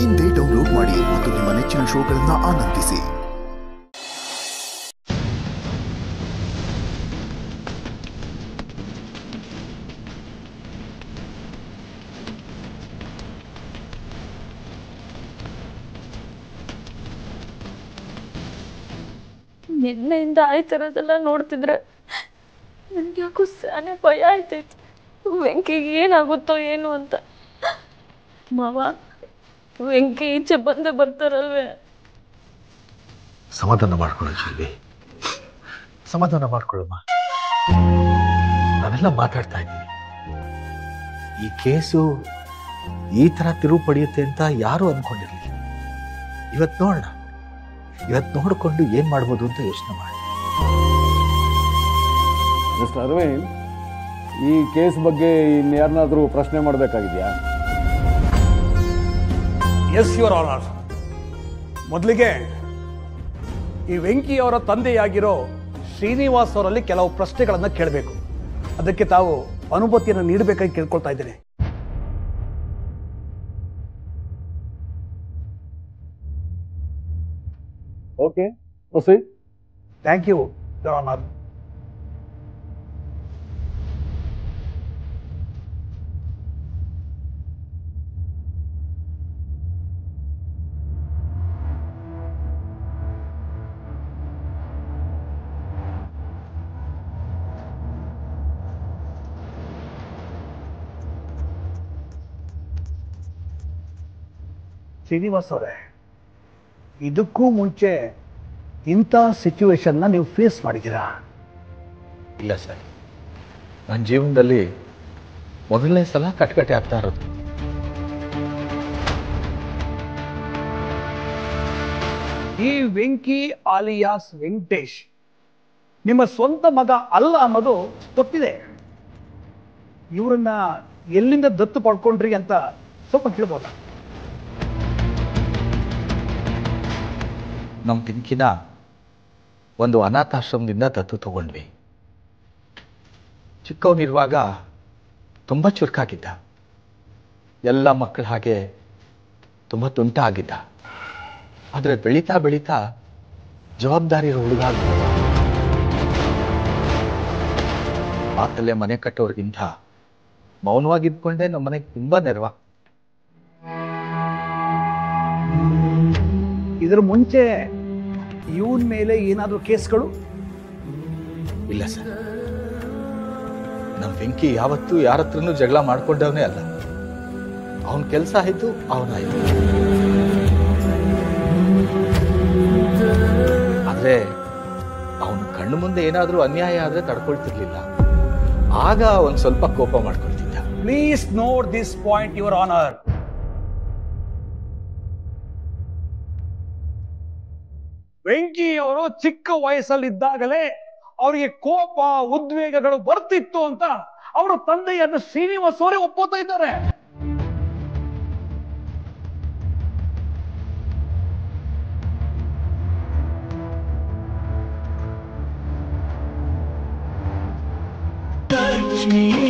ಇಂದೇ ಡೌನ್ಲೋಡ್ ಮಾಡಿ ಮತ್ತು ನಿಮ್ಮ ನೆಚ್ಚಿನ ಶೋಗಳನ್ನು ಆನಂದಿಸಿ. ನಿನ್ನೆಯಿಂದ ಆಯ್ತಿರೋದೆಲ್ಲ ನೋಡ್ತಿದ್ರೆ ನನ್ಗೆ ಯಾಕೋ ಸಾನೆ ಭಯ ಆಯ್ತೈತಿ. ವೆಂಕಿಗೆ ಏನಾಗುತ್ತೋ ಏನು ಅಂತ. ಮಾವ, ವೆಂಕಿ ಈಚೆ ಬಂದೇ ಬರ್ತಾರಲ್ವೇ? ಸಮಾಧಾನ ಮಾಡ್ಕೊಳ್ಳೋ ಚೆಲ್ವಿ, ಸಮಾಧಾನ ಮಾಡ್ಕೊಳ್ಳಮ್ಮ. ನಾವೆಲ್ಲ ಮಾತಾಡ್ತಾ ಇದ್ದೀವಿ. ಈ ಕೇಸು ಈ ಥರ ತಿರುವು ಪಡೆಯುತ್ತೆ ಅಂತ ಯಾರೂ ಅಂದ್ಕೊಂಡಿರಲಿಲ್ಲ. ಇವತ್ತು ನೋಡೋಣ, ಇವತ್ತು ನೋಡಿಕೊಂಡು ಏನು ಮಾಡ್ಬೋದು ಅಂತ ಯೋಚನೆ ಮಾಡಿ. ಮಿಸ್ಟರ್ ಅರವಿಂದ್, ಈ ಕೇಸ್ ಬಗ್ಗೆ ಇನ್ಯಾರನ್ನಾದರೂ ಪ್ರಶ್ನೆ ಮಾಡಬೇಕಾಗಿದೆಯಾ? Yes your honour. ಮೊದಲಿಗೆ ಈ ವೆಂಕಿ ಅವರ ತಂದೆಯಾಗಿರೋ ಶ್ರೀನಿವಾಸ್ ಅವರಲ್ಲಿ ಕೆಲವು ಪ್ರಶ್ನೆಗಳನ್ನು ಕೇಳಬೇಕು. ಅದಕ್ಕೆ ತಾವು ಅನುಮತಿಯನ್ನು ನೀಡಬೇಕಾಗಿ ಕೇಳ್ಕೊಳ್ತಾ ಇದ್ದೇನೆ. Okay, proceed. Thank you your honour. Srinivas ಅವರೇ, ಇದಕ್ಕೂ ಮುಂಚೆ ಇಂಥ ಸಿಚುವೇಶನ್ನ ನೀವು ಫೇಸ್ ಮಾಡಿದ್ದೀರಾ? ಇಲ್ಲ ಸರ್, ನನ್ನ ಜೀವನದಲ್ಲಿ ಮೊದಲನೇ ಸಲ ಕಟ್ಕಟೆ ಆಗ್ತಾ ಇರೋದು. ಈ ವೆಂಕಿ ಆಲಿಯಾಸ್ ವೆಂಕಟೇಶ್ ನಿಮ್ಮ ಸ್ವಂತ ಮಗ ಅಲ್ಲ ಅನ್ನೋದು ಗೊತ್ತಿದೆ. ಇವರನ್ನ ಎಲ್ಲಿಂದ ದತ್ತು ಪಡ್ಕೊಂಡ್ರಿ ಅಂತ ಸ್ವಲ್ಪ ಕೇಳ್ಬೋದಾ? ನಮ್ಮ ಪಿಂಕಿನ ಒಂದು ಅನಾಥಾಶ್ರಮದಿಂದ ದತ್ತು ತಗೊಂಡ್ವಿ. ಚಿಕ್ಕವನಿರುವಾಗ ತುಂಬ ಚುರುಕಾಗಿದ್ದ. ಎಲ್ಲ ಮಕ್ಕಳ ಹಾಗೆ ತುಂಬ ತುಂಟ ಆಗಿದ್ದ. ಆದರೆ ಬೆಳೀತಾ ಬೆಳೀತಾ ಜವಾಬ್ದಾರಿ ಇರೋ ಹುಡುಗ. ಮಾತಲ್ಲೇ ಮನೆ ಕಟ್ಟೋರಿಗಿಂತ ಮೌನವಾಗಿದ್ಕೊಂಡೆ ನಮ್ಮ ಮನೆಗೆ ತುಂಬ ನೆರವ. ಇದರ ಮುಂಚೆ ಇವನ್ ಮೇಲೆ ಏನಾದರೂ ಕೇಸ್ಗಳು? ಇಲ್ಲ ಸರ್, ನಮ್ಮ ವೆಂಕಿ ಯಾವತ್ತೂ ಯಾರ ಹತ್ರನೂ ಜಗಳ ಮಾಡ್ಕೊಂಡವನೇ ಅಲ್ಲ. ಅವನ ಕೆಲಸ ಆಯಿತು, ಅವನಾಯಿತು. ಆದರೆ ಅವನ ಕಣ್ಣು ಮುಂದೆ ಏನಾದರೂ ಅನ್ಯಾಯ ಆದರೆ ತಡ್ಕೊಳ್ತಿರ್ಲಿಲ್ಲ. ಆಗ ಒಂದು ಸ್ವಲ್ಪ ಕೋಪ ಮಾಡ್ಕೊಳ್ತಿದ್ದ. Please note this point your honour. Venki ಅವರು ಚಿಕ್ಕ ವಯಸ್ಸಲ್ಲಿದ್ದಾಗಲೇ ಅವರಿಗೆ ಕೋಪ ಉದ್ವೇಗಗಳು ಬರ್ತಿತ್ತು ಅಂತ ಅವರ ತಂದೆಯನ್ನು ಶ್ರೀನಿವಾಸ್ ಅವರೇ ಒಪ್ಪುತ್ತಾ ಇದ್ದಾರೆ. Touch me.